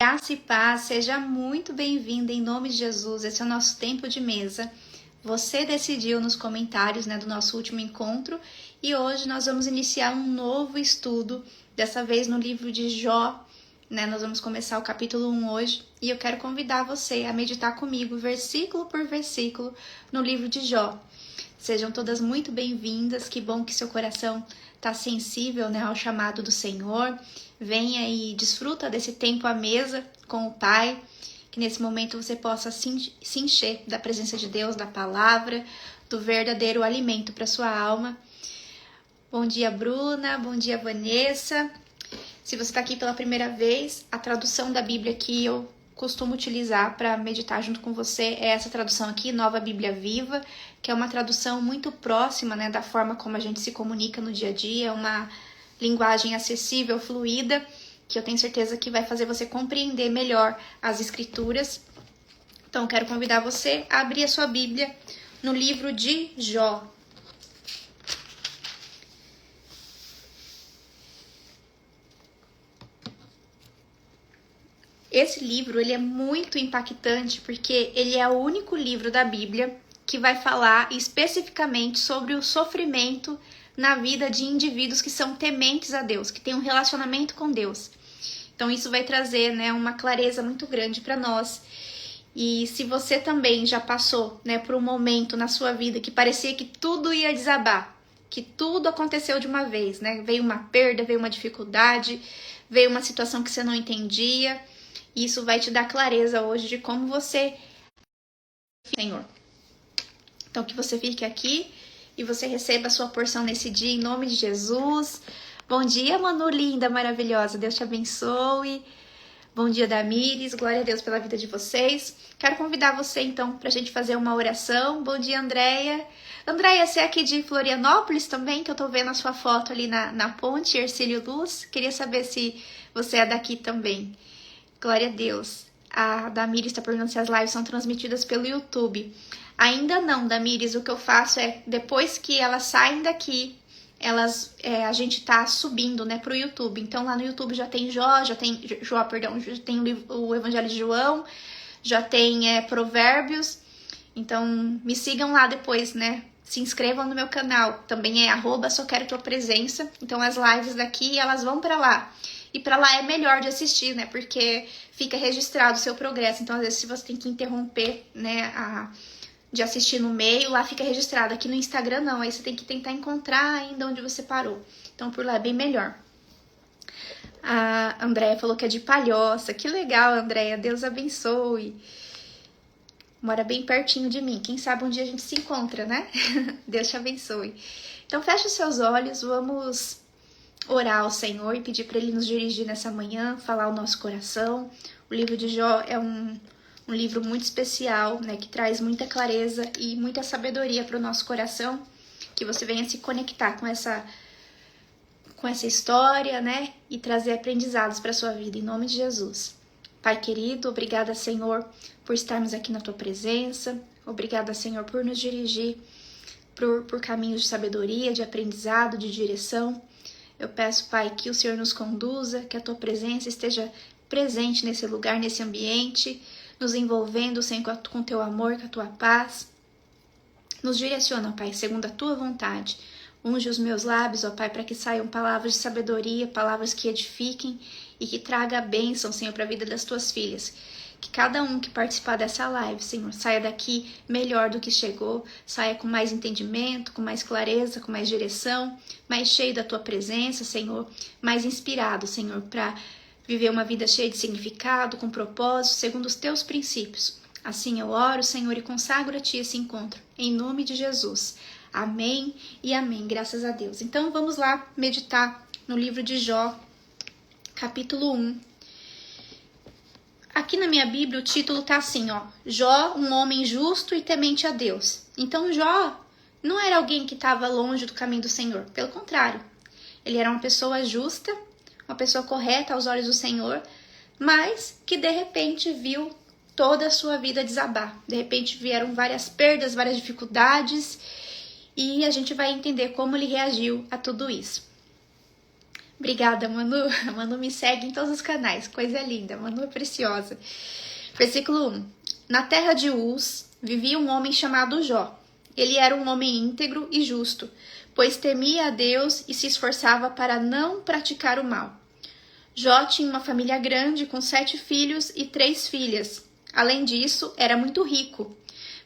Graça e paz, seja muito bem-vinda em nome de Jesus. Esse é o nosso tempo de mesa. Você decidiu nos comentários do nosso último encontro e hoje nós vamos iniciar um novo estudo, dessa vez no livro de Jó. Nós vamos começar o capítulo 1 hoje e eu quero convidar você a meditar comigo, versículo por versículo, no livro de Jó. Sejam todas muito bem-vindas, que bom que seu coração está sensível ao chamado do Senhor. Venha e desfruta desse tempo à mesa com o Pai, que nesse momento você possa se encher da presença de Deus, da palavra, do verdadeiro alimento para sua alma. Bom dia, Bruna, bom dia, Vanessa. Se você está aqui pela primeira vez, a tradução da Bíblia que eu costumo utilizar para meditar junto com você é essa tradução aqui, Nova Bíblia Viva, que é uma tradução muito próxima da forma como a gente se comunica no dia a dia, é uma linguagem acessível, fluida, que eu tenho certeza que vai fazer você compreender melhor as Escrituras. Então, quero convidar você a abrir a sua Bíblia no livro de Jó. Esse livro ele é muito impactante porque ele é o único livro da Bíblia que vai falar especificamente sobre o sofrimento na vida de indivíduos que são tementes a Deus, que têm um relacionamento com Deus. Então isso vai trazer uma clareza muito grande para nós. E se você também já passou por um momento na sua vida que parecia que tudo ia desabar, que tudo aconteceu de uma vez, veio uma perda, veio uma dificuldade, veio uma situação que você não entendia, isso vai te dar clareza hoje de como você, Senhor. Então que você fique aqui e você receba a sua porção nesse dia, em nome de Jesus. Bom dia, Manu linda, maravilhosa. Deus te abençoe. Bom dia, Damires. Glória a Deus pela vida de vocês. Quero convidar você, então, para a gente fazer uma oração. Bom dia, Andréia. Andréia, você é aqui de Florianópolis também, que eu tô vendo a sua foto ali na ponte, Ercílio Luz. Queria saber se você é daqui também. Glória a Deus. A Damires está perguntando se as lives são transmitidas pelo YouTube. Ainda não, Damires, o que eu faço é, depois que elas saem daqui, a gente tá subindo, pro YouTube. Então lá no YouTube já tem já tem o Evangelho de João, já tem Provérbios. Então me sigam lá depois, se inscrevam no meu canal. Também é @soquerotuapresença. Então as lives daqui, elas vão para lá. E para lá é melhor de assistir, porque fica registrado o seu progresso. Então às vezes se você tem que interromper, de assistir no meio, lá fica registrado. Aqui no Instagram não, aí você tem que tentar encontrar ainda onde você parou. Então por lá é bem melhor. A Andréia falou que é de Palhoça. Que legal, Andréia, Deus abençoe. Mora bem pertinho de mim, quem sabe um dia a gente se encontra, Deus te abençoe. Então feche os seus olhos, vamos orar ao Senhor e pedir para Ele nos dirigir nessa manhã, falar o nosso coração. O livro de Jó é um livro muito especial, que traz muita clareza e muita sabedoria para o nosso coração, que você venha se conectar com essa história, e trazer aprendizados para a sua vida, em nome de Jesus. Pai querido, obrigada, Senhor, por estarmos aqui na Tua presença, obrigada, Senhor, por nos dirigir por caminhos de sabedoria, de aprendizado, de direção. Eu peço, Pai, que o Senhor nos conduza, que a Tua presença esteja presente nesse lugar, nesse ambiente, nos envolvendo, Senhor, com Teu amor, com a Tua paz. Nos direciona, Pai, segundo a Tua vontade. Unge os meus lábios, ó Pai, para que saiam palavras de sabedoria, palavras que edifiquem e que traga a bênção, Senhor, para a vida das Tuas filhas. Que cada um que participar dessa live, Senhor, saia daqui melhor do que chegou, saia com mais entendimento, com mais clareza, com mais direção, mais cheio da Tua presença, Senhor, mais inspirado, Senhor, para viver uma vida cheia de significado, com propósito, segundo os Teus princípios. Assim eu oro, Senhor, e consagro a Ti esse encontro, em nome de Jesus. Amém e amém, graças a Deus. Então vamos lá meditar no livro de Jó, capítulo 1. Aqui na minha Bíblia o título tá assim, Jó, um homem justo e temente a Deus. Então Jó não era alguém que estava longe do caminho do Senhor, pelo contrário. Ele era uma pessoa justa, uma pessoa correta aos olhos do Senhor, mas que de repente viu toda a sua vida desabar. De repente vieram várias perdas, várias dificuldades, e a gente vai entender como ele reagiu a tudo isso. Obrigada, Manu. A Manu me segue em todos os canais. Coisa linda. Manu é preciosa. Versículo 1. Na terra de Uz vivia um homem chamado Jó. Ele era um homem íntegro e justo, pois temia a Deus e se esforçava para não praticar o mal. Jó tinha uma família grande com 7 filhos e 3 filhas. Além disso, era muito rico,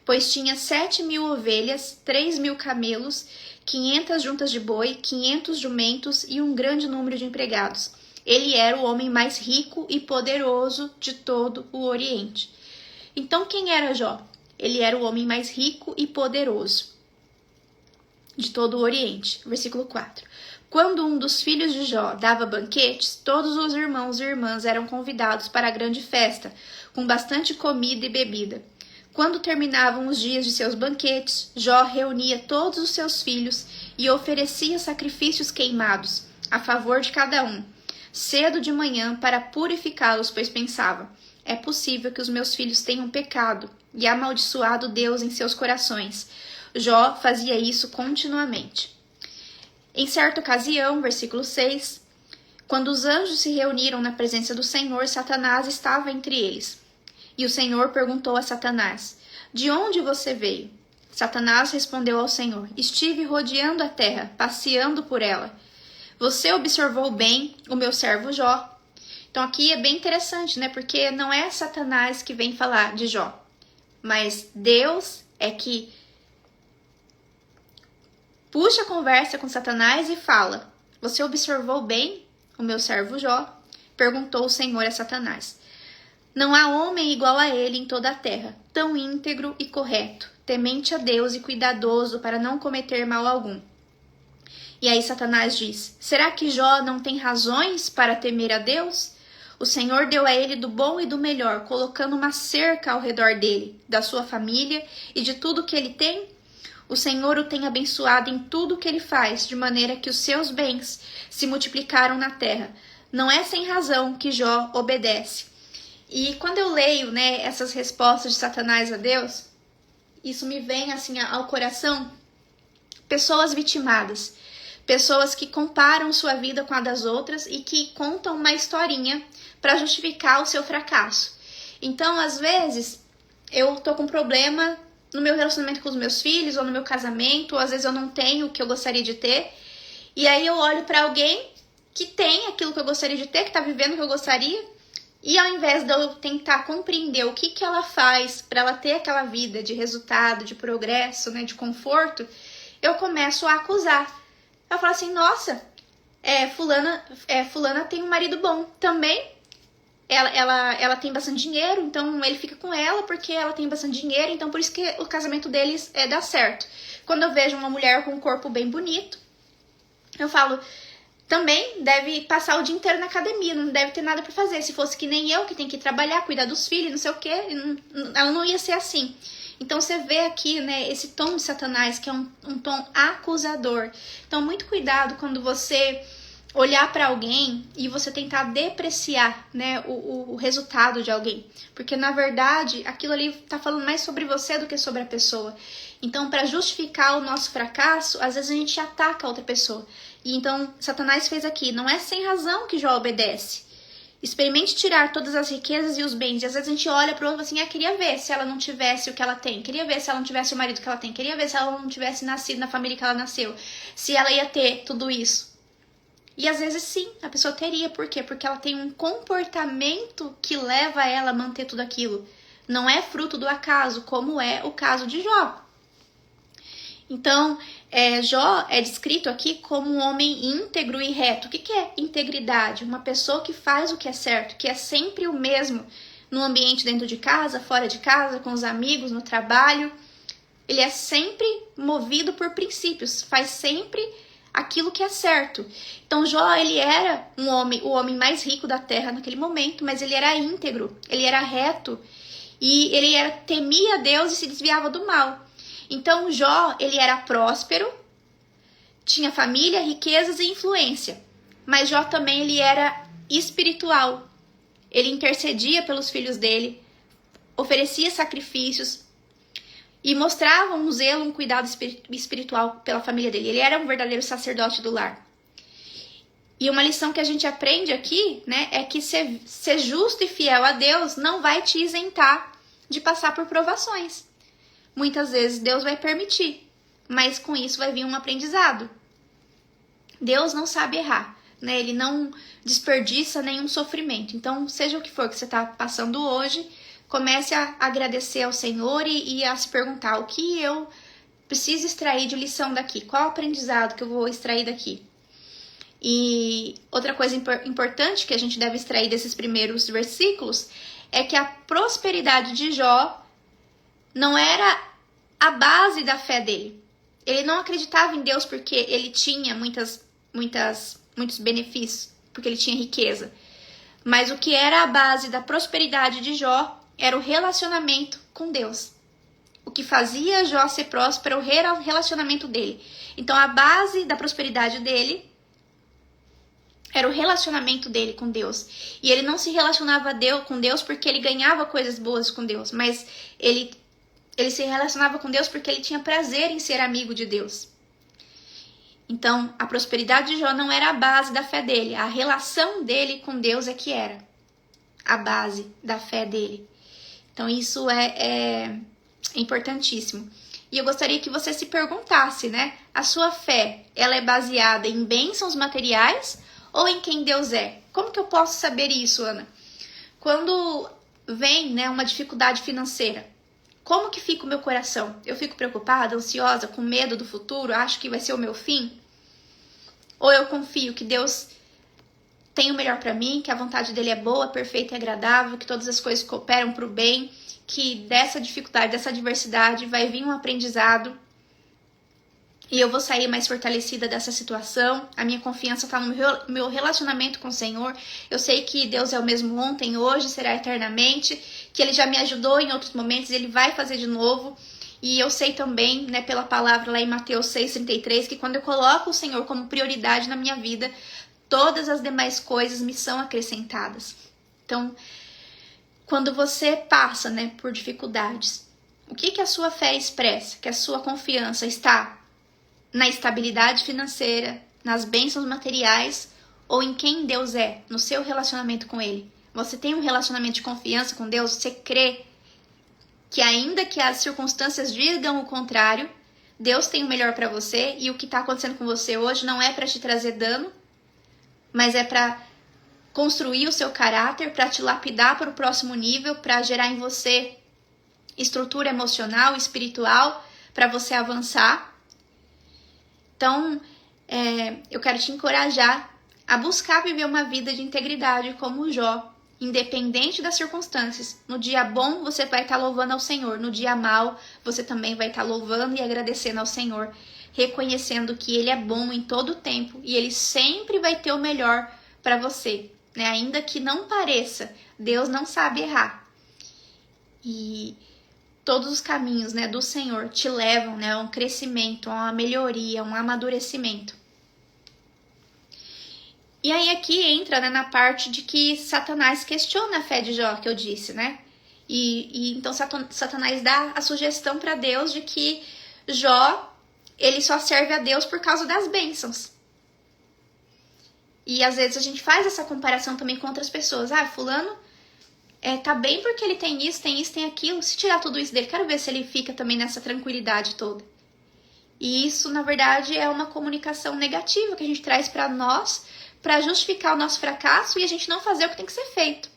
pois tinha 7.000 ovelhas, 3.000 camelos, 500 juntas de boi, 500 jumentos e um grande número de empregados. Ele era o homem mais rico e poderoso de todo o Oriente. Então, quem era Jó? Ele era o homem mais rico e poderoso de todo o Oriente. Versículo 4. Quando um dos filhos de Jó dava banquetes, todos os irmãos e irmãs eram convidados para a grande festa, com bastante comida e bebida. Quando terminavam os dias de seus banquetes, Jó reunia todos os seus filhos e oferecia sacrifícios queimados, a favor de cada um, cedo de manhã para purificá-los, pois pensava: é possível que os meus filhos tenham pecado e amaldiçoado Deus em seus corações. Jó fazia isso continuamente. Em certa ocasião, versículo 6, quando os anjos se reuniram na presença do Senhor, Satanás estava entre eles. E o Senhor perguntou a Satanás: de onde você veio? Satanás respondeu ao Senhor: estive rodeando a terra, passeando por ela. Você observou bem o meu servo Jó. Então aqui é bem interessante, né? Porque não é Satanás que vem falar de Jó, mas Deus é que puxa a conversa com Satanás e fala: você observou bem o meu servo Jó? Perguntou o Senhor a Satanás. Não há homem igual a ele em toda a terra, tão íntegro e correto, temente a Deus e cuidadoso para não cometer mal algum. E aí Satanás diz: será que Jó não tem razões para temer a Deus? O Senhor deu a ele do bom e do melhor, colocando uma cerca ao redor dele, da sua família e de tudo que ele tem. O Senhor o tem abençoado em tudo que ele faz, de maneira que os seus bens se multiplicaram na terra. Não é sem razão que Jó obedece. E quando eu leio, né, essas respostas de Satanás a Deus, isso me vem assim ao coração. Pessoas vitimadas, pessoas que comparam sua vida com a das outras e que contam uma historinha para justificar o seu fracasso. Então, às vezes, eu tô com problema no meu relacionamento com os meus filhos, ou no meu casamento, ou às vezes eu não tenho o que eu gostaria de ter, e aí eu olho para alguém que tem aquilo que eu gostaria de ter, que tá vivendo o que eu gostaria, e ao invés de eu tentar compreender o que ela faz para ela ter aquela vida de resultado, de progresso, né, de conforto, eu começo a acusar. Eu falo assim: nossa, fulana tem um marido bom também. Ela tem bastante dinheiro, então ele fica com ela porque ela tem bastante dinheiro, então por isso que o casamento deles dá certo. Quando eu vejo uma mulher com um corpo bem bonito, eu falo: também deve passar o dia inteiro na academia, não deve ter nada pra fazer. Se fosse que nem eu, que tem que trabalhar, cuidar dos filhos, não sei o quê, ela não ia ser assim. Então você vê aqui, né, esse tom de Satanás, que é um tom acusador. Então muito cuidado quando você olhar para alguém e você tentar depreciar, né, o resultado de alguém. Porque, na verdade, aquilo ali tá falando mais sobre você do que sobre a pessoa. Então, para justificar o nosso fracasso, às vezes a gente ataca a outra pessoa. E então, Satanás fez aqui: não é sem razão que Jó obedece. Experimente tirar todas as riquezas e os bens. E às vezes a gente olha para o outro assim: queria ver se ela não tivesse o que ela tem. Queria ver se ela não tivesse o marido que ela tem. Queria ver se ela não tivesse nascido na família que ela nasceu. Se ela ia ter tudo isso. E às vezes sim, a pessoa teria. Por quê? Porque ela tem um comportamento que leva ela a manter tudo aquilo. Não é fruto do acaso, como é o caso de Jó. Então, Jó é descrito aqui como um homem íntegro e reto. O que é integridade? Uma pessoa que faz o que é certo, que é sempre o mesmo no ambiente dentro de casa, fora de casa, com os amigos, no trabalho. Ele é sempre movido por princípios, faz sempre aquilo que é certo. Então Jó, ele era o homem mais rico da terra naquele momento, mas ele era íntegro, ele era reto e ele temia Deus e se desviava do mal. Então Jó, ele era próspero, tinha família, riquezas e influência, mas Jó também ele era espiritual. Ele intercedia pelos filhos dele, oferecia sacrifícios e mostrava um zelo, um cuidado espiritual pela família dele. Ele era um verdadeiro sacerdote do lar. E uma lição que a gente aprende aqui, né, é que ser justo e fiel a Deus não vai te isentar de passar por provações. Muitas vezes Deus vai permitir, mas com isso vai vir um aprendizado. Deus não sabe errar, né? Ele não desperdiça nenhum sofrimento. Então, seja o que for que você está passando hoje, comece a agradecer ao Senhor e a se perguntar o que eu preciso extrair de lição daqui, qual o aprendizado que eu vou extrair daqui. E outra coisa importante que a gente deve extrair desses primeiros versículos é que a prosperidade de Jó não era a base da fé dele. Ele não acreditava em Deus porque ele tinha muitos benefícios, porque ele tinha riqueza. Mas o que era a base da prosperidade de Jó era o relacionamento com Deus. O que fazia Jó ser próspero era o relacionamento dele. Então a base da prosperidade dele era o relacionamento dele com Deus. E ele não se relacionava com Deus porque ele ganhava coisas boas com Deus, mas ele se relacionava com Deus porque ele tinha prazer em ser amigo de Deus. Então, a prosperidade de Jó não era a base da fé dele. A relação dele com Deus é que era a base da fé dele. Então, isso é importantíssimo. E eu gostaria que você se perguntasse, né? A sua fé, ela é baseada em bênçãos materiais ou em quem Deus é? Como que eu posso saber isso, Ana? Quando vem, né, uma dificuldade financeira, como que fica o meu coração? Eu fico preocupada, ansiosa, com medo do futuro? Acho que vai ser o meu fim? Ou eu confio que Deus tem o melhor para mim, que a vontade dele é boa, perfeita e agradável, que todas as coisas cooperam para o bem, que dessa dificuldade, dessa adversidade vai vir um aprendizado e eu vou sair mais fortalecida dessa situação. A minha confiança está no meu relacionamento com o Senhor. Eu sei que Deus é o mesmo ontem, hoje, será eternamente, que Ele já me ajudou em outros momentos, Ele vai fazer de novo. E eu sei também, né, pela palavra lá em Mateus 6,33, que quando eu coloco o Senhor como prioridade na minha vida, todas as demais coisas me são acrescentadas. Então, quando você passa, né, por dificuldades, o que a sua fé expressa? Que a sua confiança está na estabilidade financeira, nas bênçãos materiais ou em quem Deus é, no seu relacionamento com Ele? Você tem um relacionamento de confiança com Deus? Você crê que ainda que as circunstâncias digam o contrário, Deus tem o melhor para você e o que está acontecendo com você hoje não é para te trazer dano, mas é para construir o seu caráter, para te lapidar para o próximo nível, para gerar em você estrutura emocional, espiritual, para você avançar. Então, eu quero te encorajar a buscar viver uma vida de integridade como Jó, independente das circunstâncias. No dia bom, você vai estar louvando ao Senhor. No dia mal, você também vai estar louvando e agradecendo ao Senhor, reconhecendo que Ele é bom em todo o tempo e Ele sempre vai ter o melhor para você, né? Ainda que não pareça, Deus não sabe errar. E todos os caminhos, né, do Senhor te levam, né, a um crescimento, a uma melhoria, a um amadurecimento. E aí aqui entra, né, na parte de que Satanás questiona a fé de Jó, que eu disse, né? E então Satanás dá a sugestão para Deus de que Jó, ele só serve a Deus por causa das bênçãos. E às vezes a gente faz essa comparação também com outras pessoas. Ah, fulano tá bem porque ele tem isso, tem aquilo. Se tirar tudo isso dele, quero ver se ele fica também nessa tranquilidade toda. E isso, na verdade, é uma comunicação negativa que a gente traz para nós, para justificar o nosso fracasso e a gente não fazer o que tem que ser feito.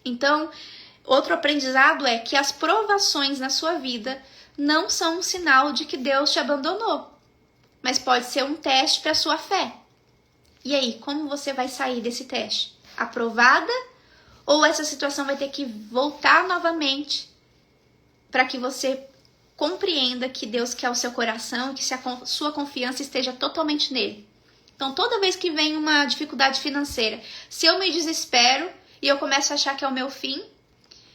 Então, outro aprendizado é que as provações na sua vida não são um sinal de que Deus te abandonou, mas pode ser um teste para a sua fé. E aí, como você vai sair desse teste? Aprovada? Ou essa situação vai ter que voltar novamente para que você compreenda que Deus quer o seu coração e que a sua confiança esteja totalmente nele? Então, toda vez que vem uma dificuldade financeira, se eu me desespero e eu começo a achar que é o meu fim,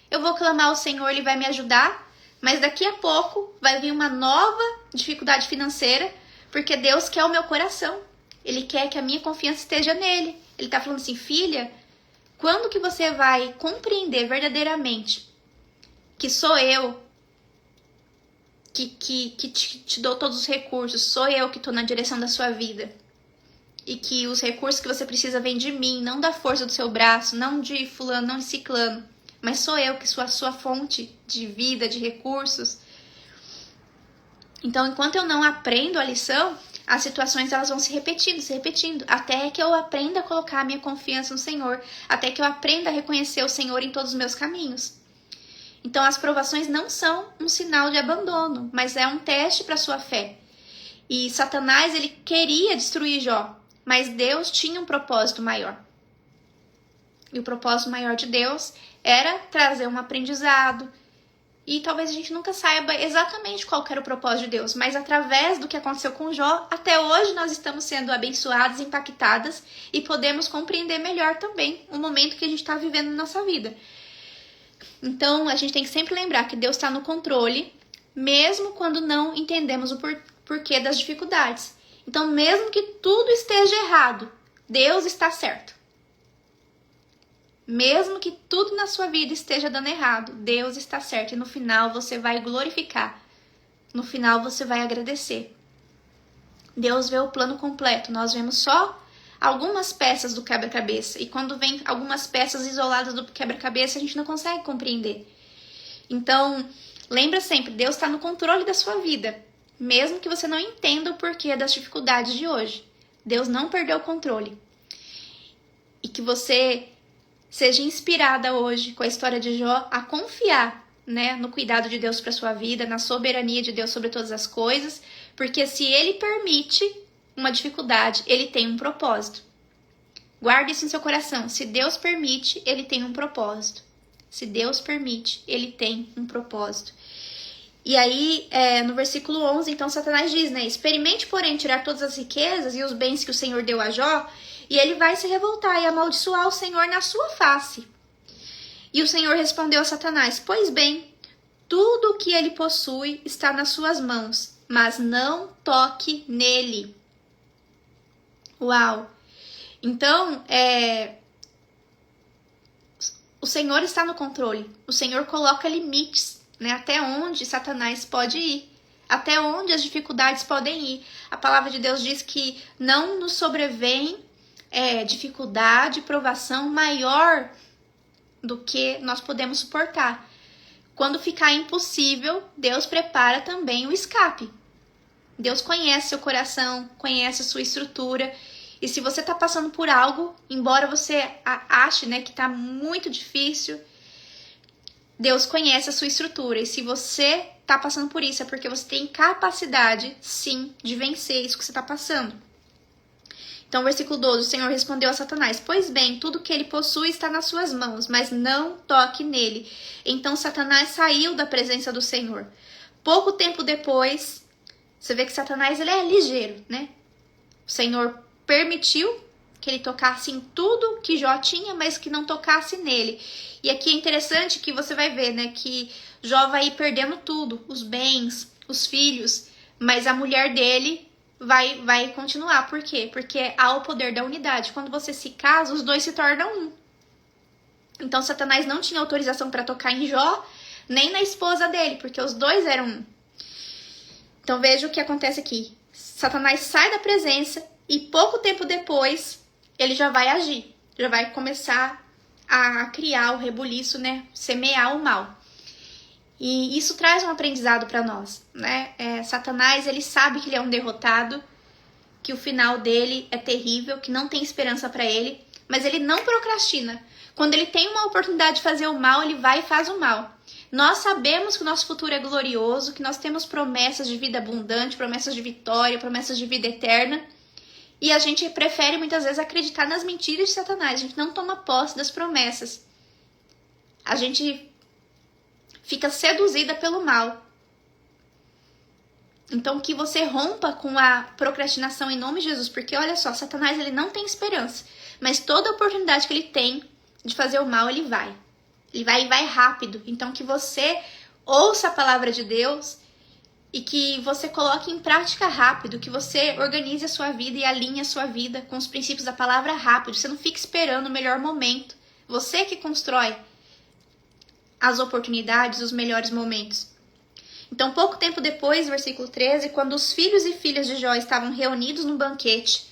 eu vou clamar ao Senhor, Ele vai me ajudar, mas daqui a pouco vai vir uma nova dificuldade financeira, porque Deus quer o meu coração. Ele quer que a minha confiança esteja nele. Ele está falando assim, filha, quando que você vai compreender verdadeiramente que sou eu que te dou todos os recursos, sou eu que estou na direção da sua vida? e que os recursos que você precisa vêm de mim, não da força do seu braço, não de fulano, não de ciclano, mas sou eu que sou a sua fonte de vida, de recursos. Então, enquanto eu não aprendo a lição, as situações elas vão se repetindo, até que eu aprenda a colocar a minha confiança no Senhor, até que eu aprenda a reconhecer o Senhor em todos os meus caminhos. Então, as provações não são um sinal de abandono, mas é um teste para a sua fé. E Satanás, ele queria destruir Jó, mas Deus tinha um propósito maior. E o propósito maior de Deus era trazer um aprendizado. E talvez a gente nunca saiba exatamente qual era o propósito de Deus, mas através do que aconteceu com Jó, até hoje nós estamos sendo abençoadas, impactadas e podemos compreender melhor também o momento que a gente está vivendo na nossa vida. Então, a gente tem que sempre lembrar que Deus está no controle, mesmo quando não entendemos o porquê das dificuldades. Então, mesmo que tudo esteja errado, Deus está certo. Mesmo que tudo na sua vida esteja dando errado, Deus está certo. E no final você vai glorificar. No final você vai agradecer. Deus vê o plano completo. Nós vemos só algumas peças do quebra-cabeça. E quando vem algumas peças isoladas do quebra-cabeça, a gente não consegue compreender. Então, lembra sempre, Deus está no controle da sua vida. Mesmo que você não entenda o porquê das dificuldades de hoje. Deus não perdeu o controle. E que você seja inspirada hoje com a história de Jó a confiar, né, no cuidado de Deus para sua vida, na soberania de Deus sobre todas as coisas, porque se Ele permite uma dificuldade, Ele tem um propósito. Guarde isso no seu coração. Se Deus permite, Ele tem um propósito. Se Deus permite, Ele tem um propósito. E aí, no versículo 11, então Satanás diz, né, experimente, porém, tirar todas as riquezas e os bens que o Senhor deu a Jó, e ele vai se revoltar e amaldiçoar o Senhor na sua face. E o Senhor respondeu a Satanás, pois bem, tudo o que ele possui está nas suas mãos, mas não toque nele. Uau! Então, o Senhor está no controle. O Senhor coloca limites, né, até onde Satanás pode ir. Até onde as dificuldades podem ir. A palavra de Deus diz que não nos sobrevém dificuldade, provação maior do que nós podemos suportar. Quando ficar impossível, Deus prepara também o escape. Deus conhece seu coração, conhece a sua estrutura. E se você está passando por algo, embora você ache, né, que está muito difícil, Deus conhece a sua estrutura. E se você está passando por isso, é porque você tem capacidade, sim, de vencer isso que você está passando. Então, versículo 12, o Senhor respondeu a Satanás, pois bem, tudo que ele possui está nas suas mãos, mas não toque nele. Então, Satanás saiu da presença do Senhor. Pouco tempo depois, você vê que Satanás ele é ligeiro, né? O Senhor permitiu que ele tocasse em tudo que Jó tinha, mas que não tocasse nele. E aqui é interessante que você vai ver, né, que Jó vai ir perdendo tudo, os bens, os filhos, mas a mulher dele vai continuar. Por quê? Porque há o poder da unidade. Quando você se casa, os dois se tornam um. Então, Satanás não tinha autorização para tocar em Jó, nem na esposa dele, porque os dois eram um. Então, veja o que acontece aqui. Satanás sai da presença e pouco tempo depois, ele já vai agir. Já vai começar a criar o rebuliço, né? Semear o mal. E isso traz um aprendizado para nós, né? Satanás, ele sabe que ele é um derrotado, que o final dele é terrível, que não tem esperança para ele, mas ele não procrastina. Quando ele tem uma oportunidade de fazer o mal, ele vai e faz o mal. Nós sabemos que o nosso futuro é glorioso, que nós temos promessas de vida abundante, promessas de vitória, promessas de vida eterna, e a gente prefere muitas vezes acreditar nas mentiras de Satanás. A gente não toma posse das promessas. A gente fica seduzida pelo mal. Então, que você rompa com a procrastinação em nome de Jesus. Porque, olha só, Satanás ele não tem esperança. Mas toda oportunidade que ele tem de fazer o mal, ele vai. Ele vai e vai rápido. Então, que você ouça a palavra de Deus e que você coloque em prática rápido. Que você organize a sua vida e alinhe a sua vida com os princípios da palavra rápido. Você não fique esperando o melhor momento. Você que constrói as oportunidades, os melhores momentos. Então, pouco tempo depois, versículo 13, quando os filhos e filhas de Jó estavam reunidos num banquete,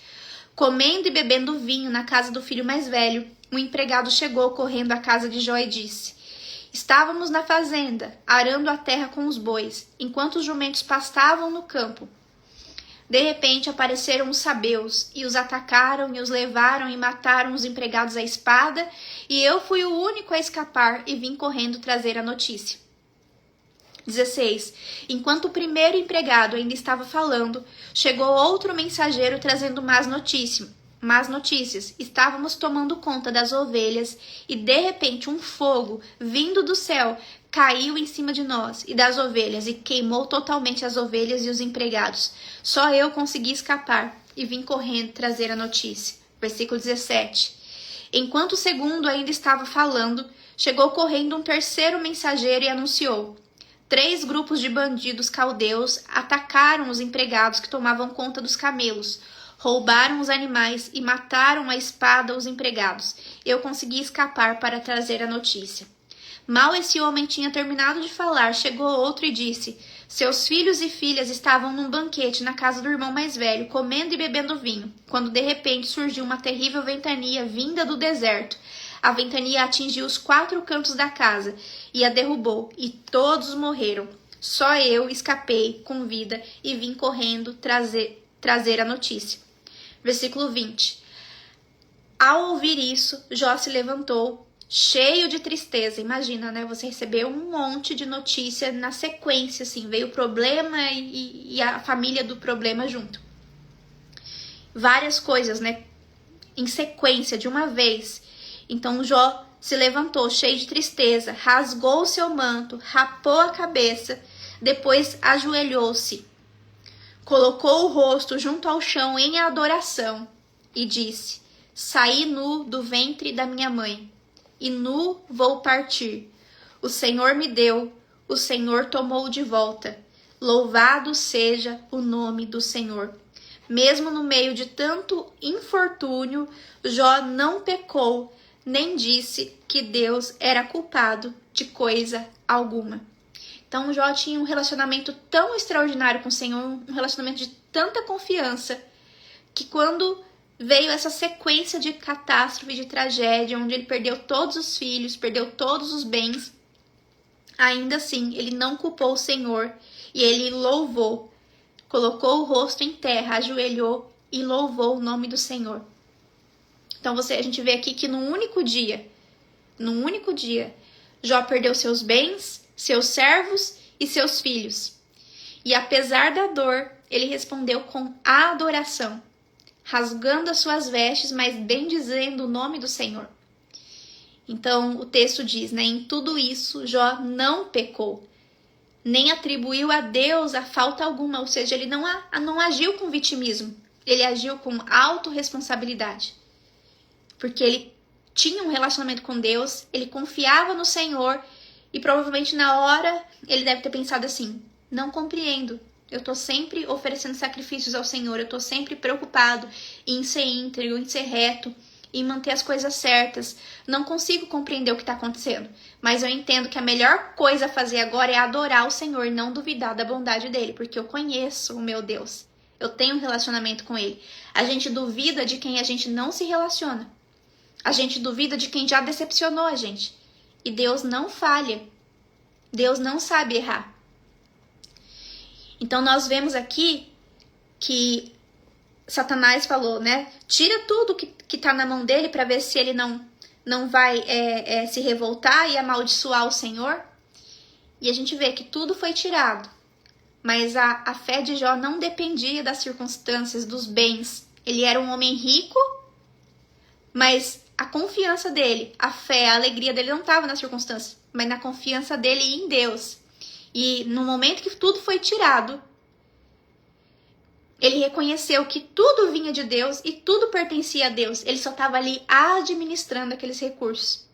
Comendo e bebendo vinho na casa do filho mais velho, um empregado chegou correndo à casa de Jó e disse: Estávamos na fazenda, arando a terra com os bois, enquanto os jumentos pastavam no campo. De repente apareceram os sabeus, e os atacaram e os levaram e mataram os empregados à espada, e eu fui o único a escapar e vim correndo trazer a notícia. 16. Enquanto o primeiro empregado ainda estava falando, chegou outro mensageiro trazendo más notícias. Estávamos tomando conta das ovelhas e de repente um fogo vindo do céu caiu em cima de nós e das ovelhas e queimou totalmente as ovelhas e os empregados. Só eu consegui escapar e vim correndo trazer a notícia. Versículo 17. Enquanto o segundo ainda estava falando, chegou correndo um terceiro mensageiro e anunciou: 3 grupos de bandidos caldeus atacaram os empregados que tomavam conta dos camelos, roubaram os animais e mataram à espada os empregados. Eu consegui escapar para trazer a notícia. Mal esse homem tinha terminado de falar, chegou outro e disse: Seus filhos e filhas estavam num banquete na casa do irmão mais velho, comendo e bebendo vinho, quando de repente surgiu uma terrível ventania vinda do deserto. A ventania atingiu os 4 cantos da casa e a derrubou, e todos morreram. Só eu escapei com vida e vim correndo trazer a notícia. Versículo 20. Ao ouvir isso, Jó se levantou, cheio de tristeza. Imagina, né? Você recebeu um monte de notícia na sequência, assim. Veio o problema e a família do problema junto. Várias coisas, né? Em sequência, de uma vez. Então Jó se levantou, cheio de tristeza, rasgou o seu manto, rapou a cabeça, depois ajoelhou-se, colocou o rosto junto ao chão em adoração e disse: Saí nu do ventre da minha mãe, e nu vou partir. O Senhor me deu, o Senhor tomou de volta. Louvado seja o nome do Senhor. Mesmo no meio de tanto infortúnio, Jó não pecou, nem disse que Deus era culpado de coisa alguma. Então Jó tinha um relacionamento tão extraordinário com o Senhor, um relacionamento de tanta confiança, que quando veio essa sequência de catástrofe, de tragédia, onde ele perdeu todos os filhos, perdeu todos os bens, ainda assim ele não culpou o Senhor e ele louvou, colocou o rosto em terra, ajoelhou e louvou o nome do Senhor. Então a gente vê aqui que num único dia, Jó perdeu seus bens, seus servos e seus filhos. E apesar da dor, ele respondeu com adoração, rasgando as suas vestes, mas bendizendo o nome do Senhor. Então o texto diz, né, em tudo isso Jó não pecou, nem atribuiu a Deus a falta alguma, ou seja, ele não agiu com vitimismo, ele agiu com autorresponsabilidade. Porque ele tinha um relacionamento com Deus, ele confiava no Senhor e provavelmente na hora ele deve ter pensado assim: não compreendo, eu tô sempre oferecendo sacrifícios ao Senhor, eu tô sempre preocupado em ser íntegro, em ser reto, em manter as coisas certas, não consigo compreender o que está acontecendo, mas eu entendo que a melhor coisa a fazer agora é adorar o Senhor e não duvidar da bondade dele, porque eu conheço o meu Deus, eu tenho um relacionamento com ele. A gente duvida de quem a gente não se relaciona. A gente duvida de quem já decepcionou a gente. E Deus não falha. Deus não sabe errar. Então nós vemos aqui que Satanás falou, né? Tira tudo que tá na mão dele para ver se ele não vai se revoltar e amaldiçoar o Senhor. E a gente vê que tudo foi tirado. Mas a fé de Jó não dependia das circunstâncias, dos bens. Ele era um homem rico, mas a confiança dele, a fé, a alegria dele não estava nas circunstâncias, mas na confiança dele em Deus. E no momento que tudo foi tirado, ele reconheceu que tudo vinha de Deus e tudo pertencia a Deus. Ele só estava ali administrando aqueles recursos.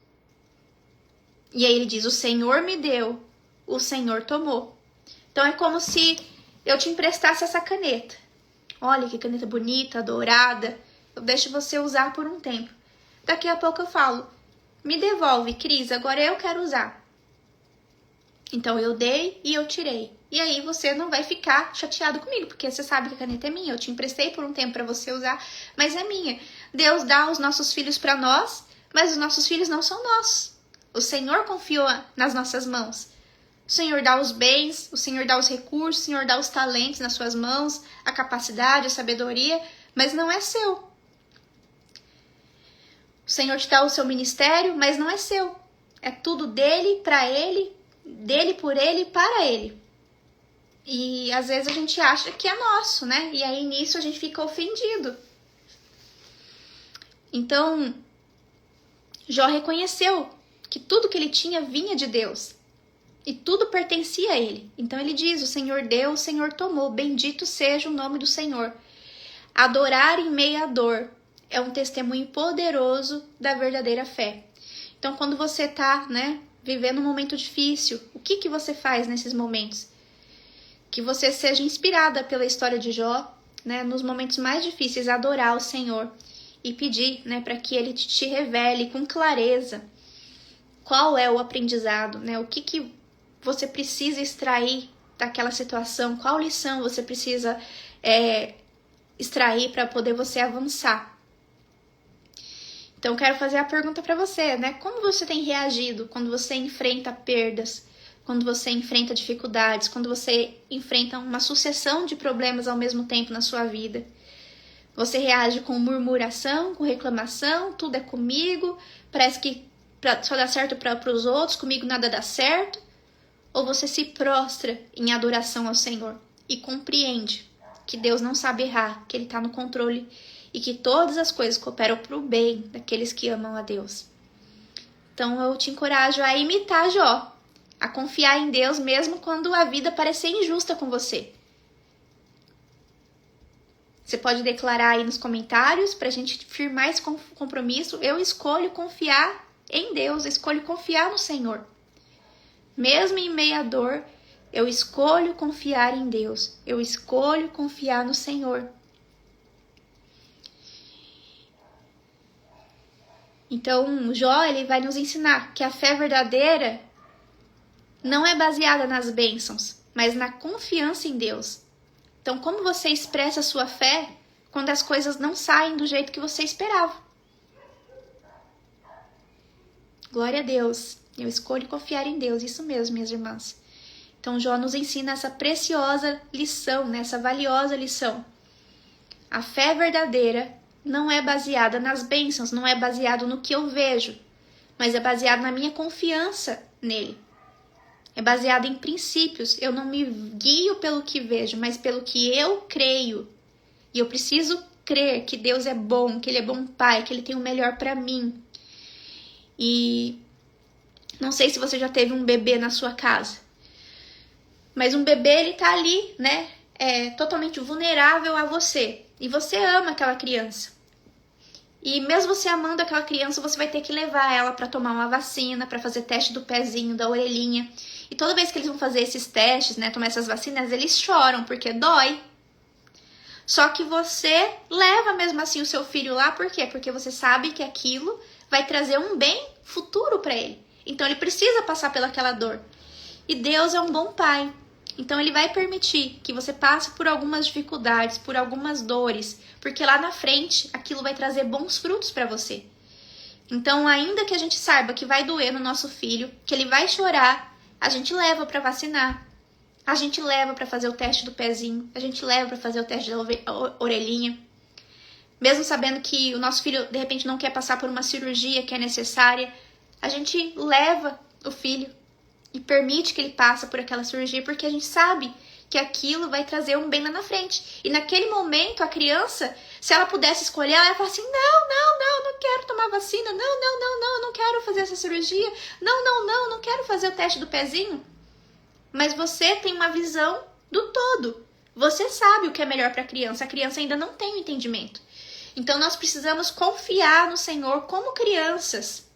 E aí ele diz: o Senhor me deu, o Senhor tomou. Então é como se eu te emprestasse essa caneta. Olha que caneta bonita, dourada. Eu deixo você usar por um tempo. Daqui a pouco eu falo: me devolve, Cris, agora eu quero usar. Então eu dei e eu tirei. E aí você não vai ficar chateado comigo, porque você sabe que a caneta é minha. Eu te emprestei por um tempo para você usar, mas é minha. Deus dá os nossos filhos para nós, mas os nossos filhos não são nossos. O Senhor confiou nas nossas mãos. O Senhor dá os bens, o Senhor dá os recursos, o Senhor dá os talentos nas suas mãos, a capacidade, a sabedoria, mas não é seu. O Senhor te dá o seu ministério, mas não é seu. É tudo dele, para ele, dele, por ele, para ele. E às vezes a gente acha que é nosso, né? E aí nisso a gente fica ofendido. Então, Jó reconheceu que tudo que ele tinha vinha de Deus. E tudo pertencia a ele. Então ele diz, o Senhor deu, o Senhor tomou, bendito seja o nome do Senhor. Adorar em meio à dor é um testemunho poderoso da verdadeira fé. Então quando você está, vivendo um momento difícil, o que você faz nesses momentos? Que você seja inspirada pela história de Jó, nos momentos mais difíceis, adorar o Senhor e pedir, para que Ele te revele com clareza qual é o aprendizado, o que você precisa extrair daquela situação, qual lição você precisa extrair para poder você avançar. Então, quero fazer a pergunta para você, como você tem reagido quando você enfrenta perdas, quando você enfrenta dificuldades, quando você enfrenta uma sucessão de problemas ao mesmo tempo na sua vida? Você reage com murmuração, com reclamação, tudo é comigo, parece que só dá certo para os outros, comigo nada dá certo? Ou você se prostra em adoração ao Senhor e compreende que Deus não sabe errar, que Ele está no controle e que todas as coisas cooperam para o bem daqueles que amam a Deus? Então eu te encorajo a imitar Jó, a confiar em Deus mesmo quando a vida parecer injusta com você. Você pode declarar aí nos comentários para a gente firmar esse compromisso. Eu escolho confiar em Deus, eu escolho confiar no Senhor. Mesmo em meio à dor, eu escolho confiar em Deus. Eu escolho confiar no Senhor. Então, Jó, ele vai nos ensinar que a fé verdadeira não é baseada nas bênçãos, mas na confiança em Deus. Então, como você expressa a sua fé quando as coisas não saem do jeito que você esperava? Glória a Deus. Eu escolho confiar em Deus. Isso mesmo, minhas irmãs. Então, Jó nos ensina essa preciosa lição, essa valiosa lição. A fé verdadeira não é baseada nas bênçãos, não é baseado no que eu vejo, mas é baseado na minha confiança nele. É baseado em princípios. Eu não me guio pelo que vejo, mas pelo que eu creio. E eu preciso crer que Deus é bom, que Ele é bom Pai, que Ele tem o melhor para mim. E não sei se você já teve um bebê na sua casa, mas um bebê, ele tá ali, totalmente vulnerável a você. E você ama aquela criança. E mesmo você amando aquela criança, você vai ter que levar ela para tomar uma vacina, para fazer teste do pezinho, da orelhinha. E toda vez que eles vão fazer esses testes, tomar essas vacinas, eles choram porque dói. Só que você leva mesmo assim o seu filho lá, por quê? Porque você sabe que aquilo vai trazer um bem futuro para ele. Então ele precisa passar pelaquela dor. E Deus é um bom pai. Então ele vai permitir que você passe por algumas dificuldades, por algumas dores, porque lá na frente aquilo vai trazer bons frutos para você. Então, ainda que a gente saiba que vai doer no nosso filho, que ele vai chorar, a gente leva para vacinar. A gente leva para fazer o teste do pezinho, a gente leva para fazer o teste da orelhinha. Mesmo sabendo que o nosso filho de repente não quer passar por uma cirurgia que é necessária, a gente leva o filho e permite que ele passe por aquela cirurgia, porque a gente sabe que aquilo vai trazer um bem lá na frente. E naquele momento, a criança, se ela pudesse escolher, ela ia falar assim, não quero tomar vacina, não quero fazer essa cirurgia, não quero fazer o teste do pezinho. Mas você tem uma visão do todo. Você sabe o que é melhor para a criança ainda não tem o entendimento. Então, nós precisamos confiar no Senhor como crianças.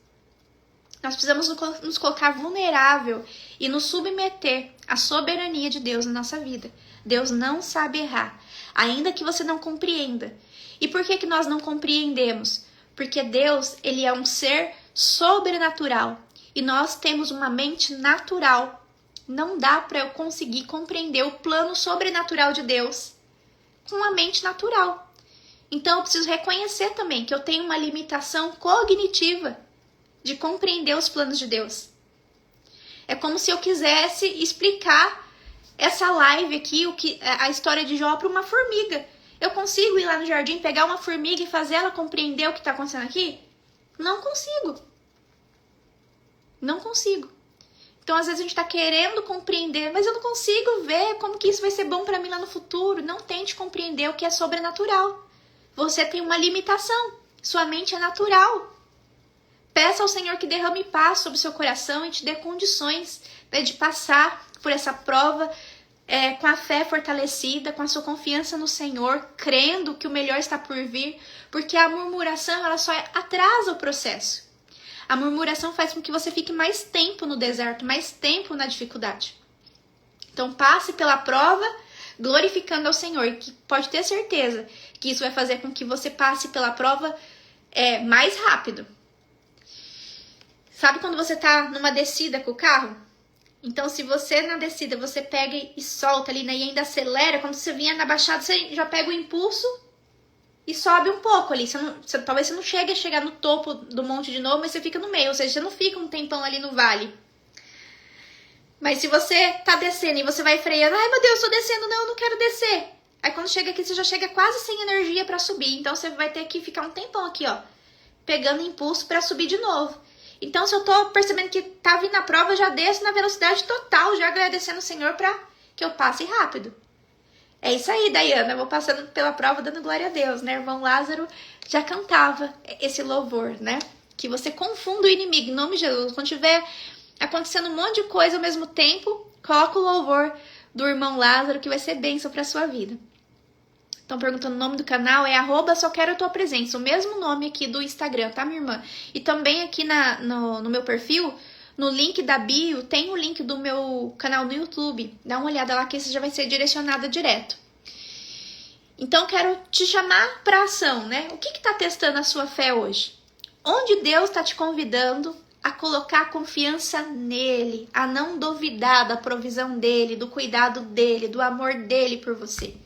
Nós precisamos nos colocar vulnerável e nos submeter à soberania de Deus na nossa vida. Deus não sabe errar, ainda que você não compreenda. E por que nós não compreendemos? Porque Deus, ele é um ser sobrenatural e nós temos uma mente natural. Não dá para eu conseguir compreender o plano sobrenatural de Deus com a mente natural. Então eu preciso reconhecer também que eu tenho uma limitação cognitiva de compreender os planos de Deus. É como se eu quisesse explicar essa live aqui, a história de Jó, para uma formiga. Eu consigo ir lá no jardim, pegar uma formiga e fazer ela compreender o que está acontecendo aqui? Não consigo. Não consigo. Então, às vezes, a gente está querendo compreender, mas eu não consigo ver como que isso vai ser bom para mim lá no futuro. Não tente compreender o que é sobrenatural. Você tem uma limitação. Sua mente é natural. Peça ao Senhor que derrame paz sobre o seu coração e te dê condições, né, de passar por essa prova com a fé fortalecida, com a sua confiança no Senhor, crendo que o melhor está por vir, porque a murmuração ela só atrasa o processo. A murmuração faz com que você fique mais tempo no deserto, mais tempo na dificuldade. Então passe pela prova glorificando ao Senhor, que pode ter certeza que isso vai fazer com que você passe pela prova mais rápido. Sabe quando você tá numa descida com o carro? Então, se você na descida, você pega e solta ali, né, e ainda acelera, quando você vier na baixada, você já pega o impulso e sobe um pouco ali. Talvez você não chegue a chegar no topo do monte de novo, mas você fica no meio, ou seja, você não fica um tempão ali no vale. Mas se você tá descendo e você vai freando, ai meu Deus, tô descendo, não, eu não quero descer. Aí quando chega aqui, você já chega quase sem energia pra subir, então você vai ter que ficar um tempão aqui, ó, pegando impulso pra subir de novo. Então, se eu tô percebendo que tá vindo a prova, eu já desço na velocidade total, já agradecendo o Senhor pra que eu passe rápido. É isso aí, Dayana. Eu vou passando pela prova dando glória a Deus, né? O irmão Lázaro já cantava esse louvor, né? Que você confunda o inimigo, em nome de Jesus. Quando tiver acontecendo um monte de coisa ao mesmo tempo, coloca o louvor do irmão Lázaro, que vai ser bênção pra sua vida. Estão perguntando o nome do canal, é @soquerotuapresença, o mesmo nome aqui do Instagram, tá, minha irmã? E também aqui no meu perfil, no link da bio, tem o link do meu canal no YouTube. Dá uma olhada lá que você já vai ser direcionada direto. Então, quero te chamar para ação, né? O que está testando a sua fé hoje? Onde Deus está te convidando a colocar confiança nele, a não duvidar da provisão dele, do cuidado dele, do amor dele por você?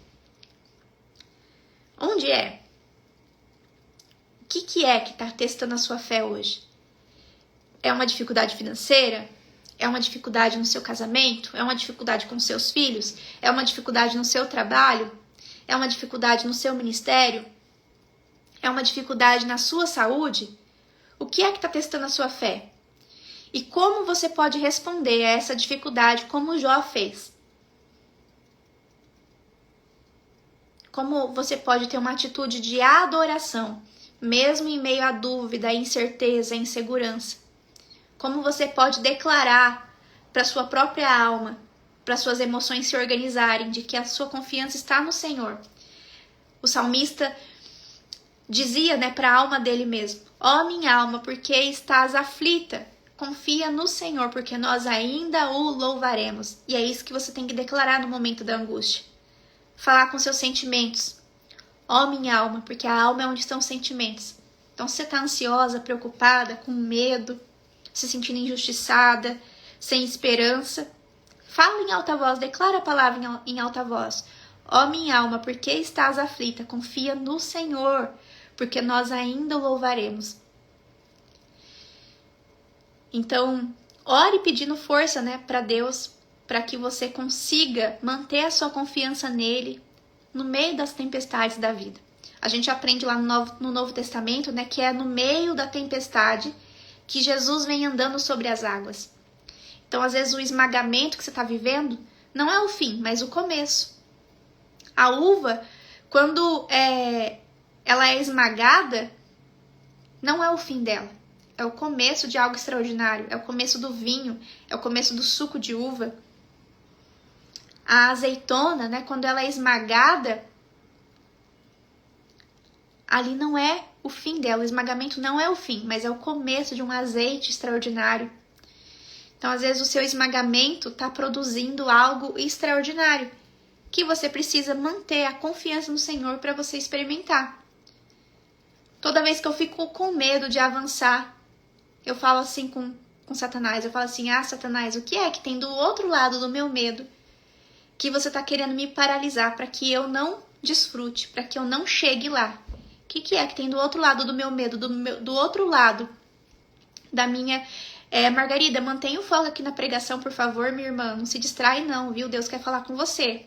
Onde é? O que é que está testando a sua fé hoje? É uma dificuldade financeira? É uma dificuldade no seu casamento? É uma dificuldade com seus filhos? É uma dificuldade no seu trabalho? É uma dificuldade no seu ministério? É uma dificuldade na sua saúde? O que é que está testando a sua fé? E como você pode responder a essa dificuldade como Jó fez? Como você pode ter uma atitude de adoração, mesmo em meio à dúvida, à incerteza, à insegurança? Como você pode declarar para sua própria alma, para suas emoções se organizarem, de que a sua confiança está no Senhor? O salmista dizia, né, para a alma dele mesmo: ó minha alma, por que estás aflita? Confia no Senhor, porque nós ainda o louvaremos. E é isso que você tem que declarar no momento da angústia. Falar com seus sentimentos. Ó minha alma, porque a alma é onde estão os sentimentos. Então, se você está ansiosa, preocupada, com medo, se sentindo injustiçada, sem esperança, fala em alta voz, declara a palavra em alta voz. Ó minha alma, por que estás aflita? Confia no Senhor, porque nós ainda o louvaremos. Então, ore pedindo força, né, para Deus, para que você consiga manter a sua confiança nele no meio das tempestades da vida. A gente aprende lá no Novo Testamento, né, que é no meio da tempestade que Jesus vem andando sobre as águas. Então, às vezes, o esmagamento que você está vivendo não é o fim, mas o começo. A uva, quando ela é esmagada, não é o fim dela. É o começo de algo extraordinário. É o começo do vinho, é o começo do suco de uva. A azeitona, né, quando ela é esmagada, ali não é o fim dela. O esmagamento não é o fim, mas é o começo de um azeite extraordinário. Então, às vezes, o seu esmagamento está produzindo algo extraordinário, que você precisa manter a confiança no Senhor para você experimentar. Toda vez que eu fico com medo de avançar, eu falo assim com com Satanás. Eu falo assim, Satanás, o que é que tem do outro lado do meu medo que você tá querendo me paralisar para que eu não desfrute, para que eu não chegue lá? O que é que tem do outro lado do meu medo, do outro lado da minha... Margarida, mantenha o foco aqui na pregação, por favor, minha irmã. Não se distrai não, viu? Deus quer falar com você.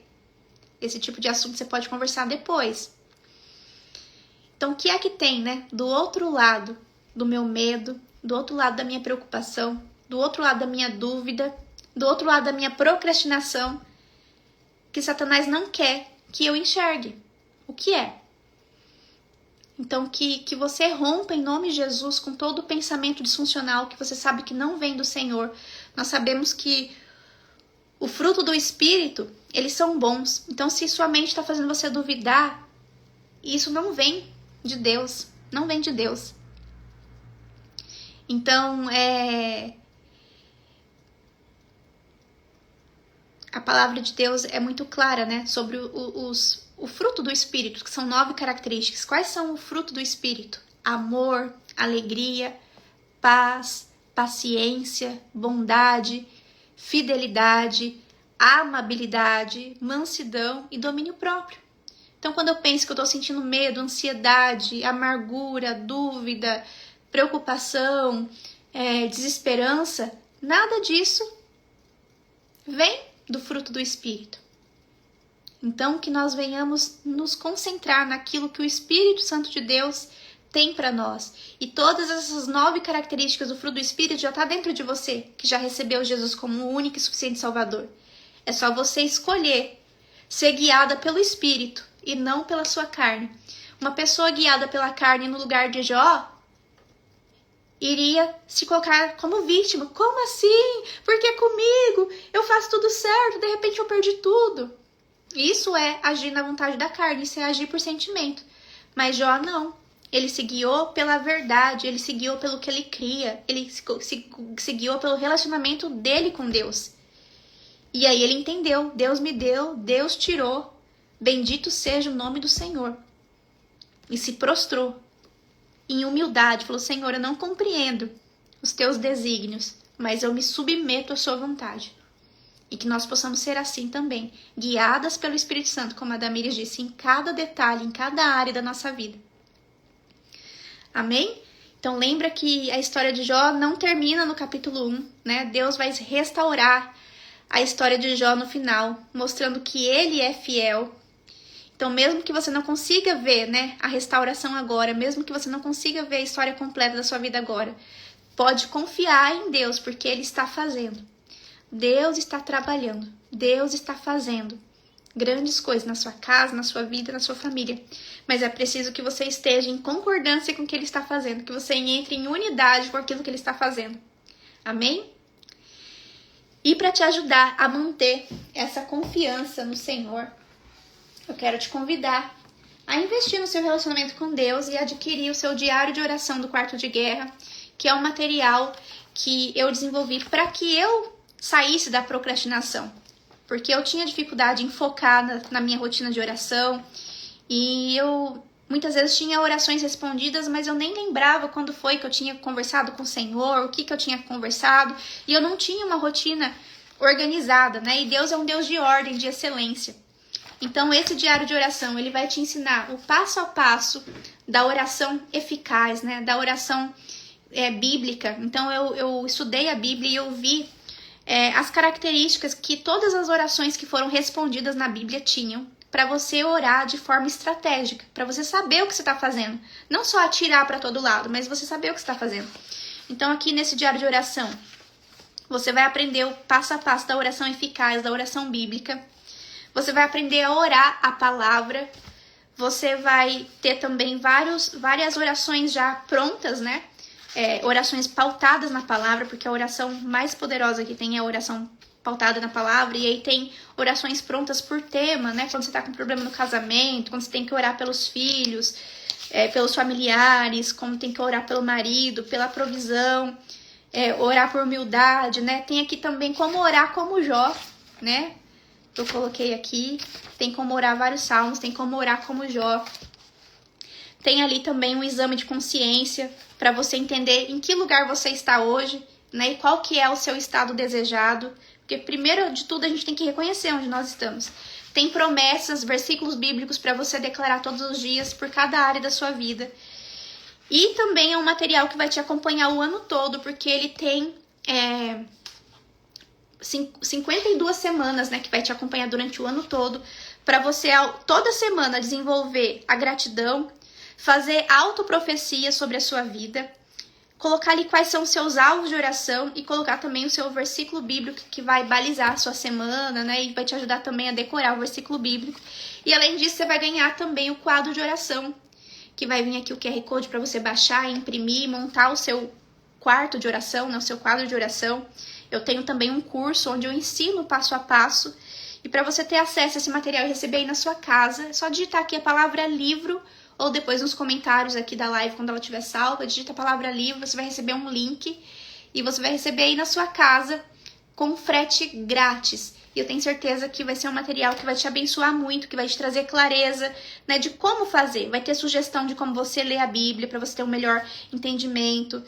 Esse tipo de assunto você pode conversar depois. Então, o que é que tem, né? Do outro lado do meu medo, do outro lado da minha preocupação, do outro lado da minha dúvida, do outro lado da minha procrastinação, que Satanás não quer que eu enxergue. O que é? Então, que você rompa em nome de Jesus com todo o pensamento disfuncional que você sabe que não vem do Senhor. Nós sabemos que o fruto do Espírito, eles são bons. Então, se sua mente está fazendo você duvidar, isso não vem de Deus. Não vem de Deus. Então, a palavra de Deus é muito clara, né? Sobre o fruto do Espírito, que são 9 características. Quais são o fruto do Espírito? Amor, alegria, paz, paciência, bondade, fidelidade, amabilidade, mansidão e domínio próprio. Então, quando eu penso que eu estou sentindo medo, ansiedade, amargura, dúvida, preocupação, desesperança, nada disso vem do fruto do Espírito. Então, que nós venhamos nos concentrar naquilo que o Espírito Santo de Deus tem para nós. E todas essas 9 características do fruto do Espírito já está dentro de você, que já recebeu Jesus como o único e suficiente Salvador. É só você escolher ser guiada pelo Espírito e não pela sua carne. Uma pessoa guiada pela carne no lugar de Jó iria se colocar como vítima. Como assim? Por que comigo? Eu faço tudo certo, de repente eu perdi tudo. Isso é agir na vontade da carne, isso é agir por sentimento. Mas Jó não. Ele se guiou pela verdade, ele se guiou pelo que ele cria, ele se guiou pelo relacionamento dele com Deus. E aí ele entendeu, Deus me deu, Deus tirou, bendito seja o nome do Senhor. E se prostrou em humildade, falou, Senhor, eu não compreendo os teus desígnios, mas eu me submeto à sua vontade. E que nós possamos ser assim também, guiadas pelo Espírito Santo, como a Damires disse, em cada detalhe, em cada área da nossa vida. Amém? Então lembra que a história de Jó não termina no capítulo 1, né? Deus vai restaurar a história de Jó no final, mostrando que ele é fiel. Então mesmo que você não consiga ver, né, a restauração agora, mesmo que você não consiga ver a história completa da sua vida agora, pode confiar em Deus, porque Ele está fazendo. Deus está trabalhando, Deus está fazendo grandes coisas na sua casa, na sua vida, na sua família. Mas é preciso que você esteja em concordância com o que Ele está fazendo, que você entre em unidade com aquilo que Ele está fazendo. Amém? E para te ajudar a manter essa confiança no Senhor, eu quero te convidar a investir no seu relacionamento com Deus e adquirir o seu diário de oração do Quarto de Guerra, que é um material que eu desenvolvi para que eu saísse da procrastinação, porque eu tinha dificuldade em focar na minha rotina de oração e eu muitas vezes tinha orações respondidas, mas eu nem lembrava quando foi que eu tinha conversado com o Senhor, o que eu tinha conversado, e eu não tinha uma rotina organizada, né? E Deus é um Deus de ordem, de excelência. Então esse diário de oração, ele vai te ensinar o passo a passo da oração eficaz, né? Da oração bíblica. Então eu estudei a Bíblia e eu vi as características que todas as orações que foram respondidas na Bíblia tinham para você orar de forma estratégica, para você saber o que você está fazendo. Não só atirar para todo lado, mas você saber o que você está fazendo. Então aqui nesse diário de oração, você vai aprender o passo a passo da oração eficaz, da oração bíblica. Você vai aprender a orar a palavra. Você vai ter também várias orações já prontas, né? Orações pautadas na palavra, porque a oração mais poderosa que tem é a oração pautada na palavra, e aí tem orações prontas por tema, né? Quando você tá com problema no casamento, quando você tem que orar pelos filhos, pelos familiares, como tem que orar pelo marido, pela provisão, orar por humildade, né? Tem aqui também como orar como Jó, né? Eu coloquei aqui, tem como orar vários salmos, tem como orar como Jó. Tem ali também um exame de consciência para você entender em que lugar você está hoje, né? E qual que é o seu estado desejado. Porque primeiro de tudo a gente tem que reconhecer onde nós estamos. Tem promessas, versículos bíblicos para você declarar todos os dias por cada área da sua vida. E também é um material que vai te acompanhar o ano todo, porque ele tem 52 semanas, né, que vai te acompanhar durante o ano todo, para você toda semana desenvolver a gratidão, fazer autoprofecia sobre a sua vida, colocar ali quais são os seus alvos de oração e colocar também o seu versículo bíblico que vai balizar a sua semana, né? E vai te ajudar também a decorar o versículo bíblico. E além disso, você vai ganhar também o quadro de oração, que vai vir aqui o QR Code para você baixar, imprimir, montar o seu quarto de oração, né? O seu quadro de oração. Eu tenho também um curso onde eu ensino passo a passo. E para você ter acesso a esse material e receber aí na sua casa, é só digitar aqui a palavra livro, ou depois nos comentários aqui da live, quando ela estiver salva, digita a palavra livro, você vai receber um link e você vai receber aí na sua casa com frete grátis. E eu tenho certeza que vai ser um material que vai te abençoar muito, que vai te trazer clareza, né, de como fazer. Vai ter sugestão de como você lê a Bíblia, para você ter um melhor entendimento.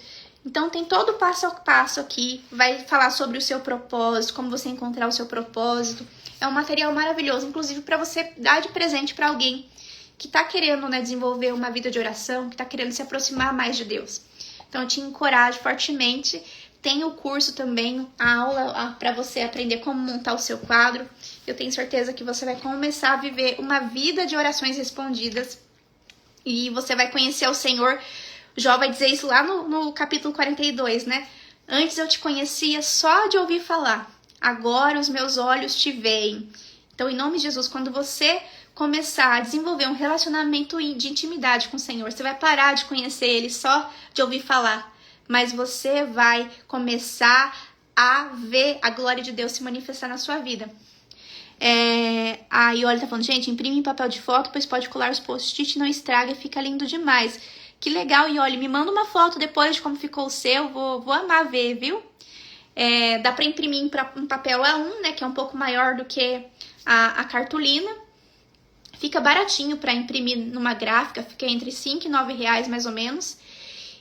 Então tem todo o passo a passo aqui, vai falar sobre o seu propósito, como você encontrar o seu propósito. É um material maravilhoso, inclusive para você dar de presente para alguém que está querendo, né, desenvolver uma vida de oração, que está querendo se aproximar mais de Deus. Então eu te encorajo fortemente. Tem o curso também, a aula para você aprender como montar o seu quadro. Eu tenho certeza que você vai começar a viver uma vida de orações respondidas e você vai conhecer o Senhor. Jó vai dizer isso lá no capítulo 42, né? Antes eu te conhecia só de ouvir falar, agora os meus olhos te veem. Então, em nome de Jesus, quando você começar a desenvolver um relacionamento de intimidade com o Senhor, você vai parar de conhecer Ele só de ouvir falar, mas você vai começar a ver a glória de Deus se manifestar na sua vida. A Ioli tá falando, gente, imprime em papel de foto, pois pode colar os post-it, não estraga e fica lindo demais. Que legal, Ioli, me manda uma foto depois de como ficou o seu, vou amar ver, viu? Dá pra imprimir em papel A1, né, que é um pouco maior do que a cartolina. Fica baratinho para imprimir numa gráfica, fica entre 5 e 9 reais mais ou menos.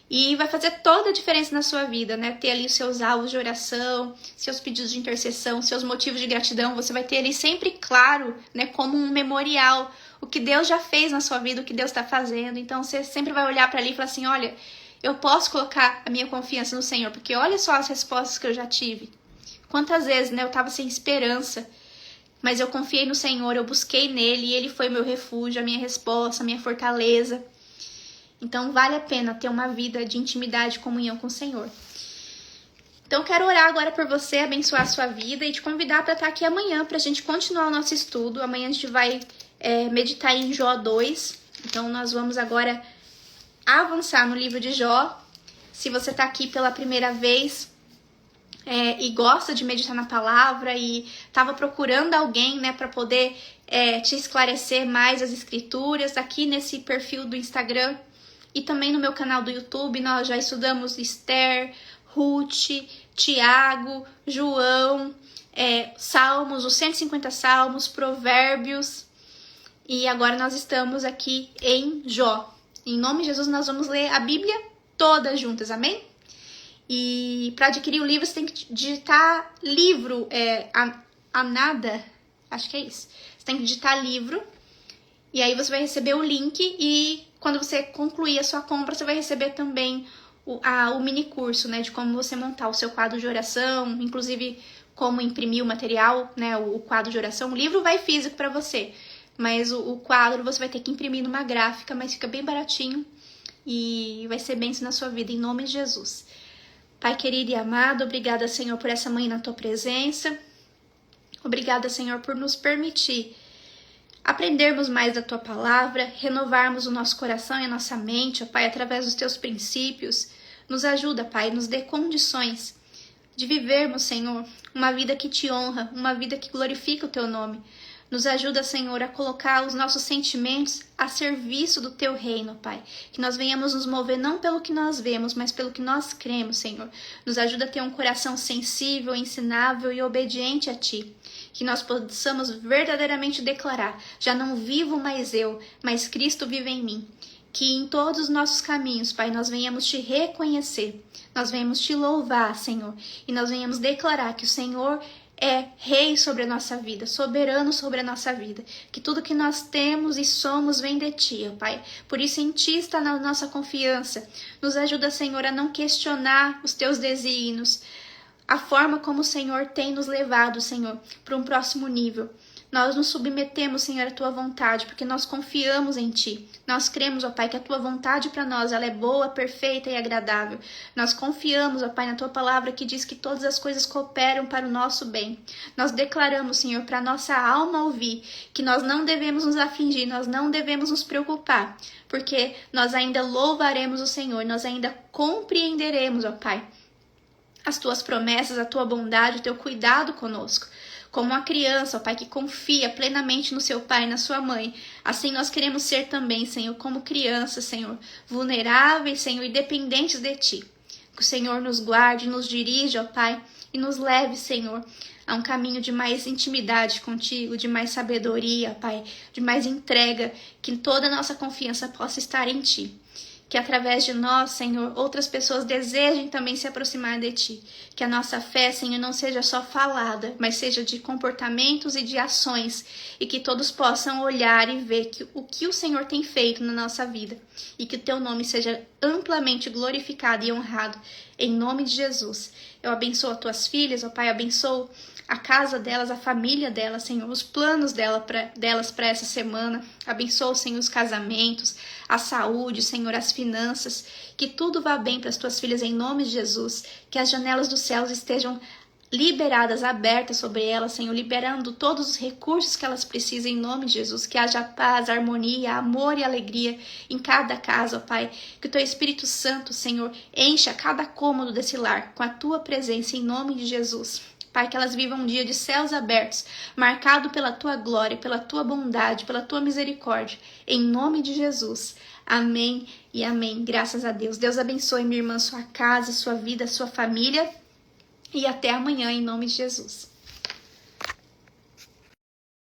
E vai fazer toda a diferença na sua vida, né? Ter ali os seus alvos de oração, seus pedidos de intercessão, seus motivos de gratidão. Você vai ter ali sempre claro, né? Como um memorial, o que Deus já fez na sua vida, o que Deus está fazendo. Então você sempre vai olhar para ali e falar assim, olha, eu posso colocar a minha confiança no Senhor, porque olha só as respostas que eu já tive. Quantas vezes, né? Eu estava sem esperança, mas eu confiei no Senhor, eu busquei nele e ele foi meu refúgio, a minha resposta, a minha fortaleza. Então vale a pena ter uma vida de intimidade e comunhão com o Senhor. Então eu quero orar agora por você, abençoar a sua vida e te convidar para estar aqui amanhã para a gente continuar o nosso estudo. Amanhã a gente vai meditar em Jó 2. Então nós vamos agora avançar no livro de Jó. Se você está aqui pela primeira vez e gosta de meditar na palavra e estava procurando alguém, né, para poder te esclarecer mais as escrituras, aqui nesse perfil do Instagram e também no meu canal do YouTube, nós já estudamos Esther, Ruth, Tiago, João, Salmos, os 150 Salmos, Provérbios, e agora nós estamos aqui em Jó. Em nome de Jesus, nós vamos ler a Bíblia toda juntas, amém? E para adquirir o livro, você tem que digitar livro, Anada, acho que é isso. Você tem que digitar livro, e aí você vai receber o link, e quando você concluir a sua compra, você vai receber também o mini curso, né, de como você montar o seu quadro de oração, inclusive como imprimir o material, né, o quadro de oração. O livro vai físico para você, mas o quadro você vai ter que imprimir numa gráfica, mas fica bem baratinho e vai ser bênção na sua vida, em nome de Jesus. Pai querido e amado, obrigada, Senhor, por essa manhã na tua presença. Obrigada, Senhor, por nos permitir aprendermos mais da tua palavra, renovarmos o nosso coração e a nossa mente, ó Pai, através dos teus princípios. Nos ajuda, Pai, nos dê condições de vivermos, Senhor, uma vida que te honra, uma vida que glorifica o teu nome. Nos ajuda, Senhor, a colocar os nossos sentimentos a serviço do teu reino, Pai. Que nós venhamos nos mover não pelo que nós vemos, mas pelo que nós cremos, Senhor. Nos ajuda a ter um coração sensível, ensinável e obediente a ti. Que nós possamos verdadeiramente declarar, já não vivo mais eu, mas Cristo vive em mim. que em todos os nossos caminhos, Pai, nós venhamos te reconhecer, nós venhamos te louvar, Senhor, e nós venhamos declarar que o Senhor é rei sobre a nossa vida, soberano sobre a nossa vida, que tudo que nós temos e somos vem de ti, ó Pai. Por isso em ti está na nossa confiança. Nos ajuda, Senhor, a não questionar os teus desígnios, a forma como o Senhor tem nos levado, Senhor, para um próximo nível. Nós nos submetemos, Senhor, à tua vontade, porque nós confiamos em ti. Nós cremos, ó Pai, que a tua vontade para nós ela é boa, perfeita e agradável. Nós confiamos, ó Pai, na tua palavra que diz que todas as coisas cooperam para o nosso bem. Nós declaramos, Senhor, para a nossa alma ouvir que nós não devemos nos afligir, nós não devemos nos preocupar, porque nós ainda louvaremos o Senhor, nós ainda compreenderemos, ó Pai, as tuas promessas, a tua bondade, o teu cuidado conosco. Como uma criança, ó Pai, que confia plenamente no seu pai e na sua mãe. Assim nós queremos ser também, Senhor, como crianças, Senhor, vulneráveis, Senhor, e dependentes de ti. Que o Senhor nos guarde, nos dirija, ó Pai, e nos leve, Senhor, a um caminho de mais intimidade contigo, de mais sabedoria, Pai, de mais entrega, que toda a nossa confiança possa estar em ti. Que através de nós, Senhor, outras pessoas desejem também se aproximar de ti. Que a nossa fé, Senhor, não seja só falada, mas seja de comportamentos e de ações. E que todos possam olhar e ver o que o Senhor tem feito na nossa vida. E que o teu nome seja amplamente glorificado e honrado. Em nome de Jesus. Eu abençoo as tuas filhas, ó Pai, abençoo a casa delas, a família delas, Senhor, os planos delas para essa semana. Abençoa, Senhor, os casamentos, a saúde, Senhor, as finanças. Que tudo vá bem para as tuas filhas em nome de Jesus. Que as janelas dos céus estejam liberadas, abertas sobre elas, Senhor, liberando todos os recursos que elas precisam em nome de Jesus. Que haja paz, harmonia, amor e alegria em cada casa, ó Pai. Que o teu Espírito Santo, Senhor, encha cada cômodo desse lar com a tua presença em nome de Jesus. Pai, que elas vivam um dia de céus abertos, marcado pela tua glória, pela tua bondade, pela tua misericórdia. Em nome de Jesus. Amém e amém. Graças a Deus. Deus abençoe, minha irmã, sua casa, sua vida, sua família. E até amanhã, em nome de Jesus.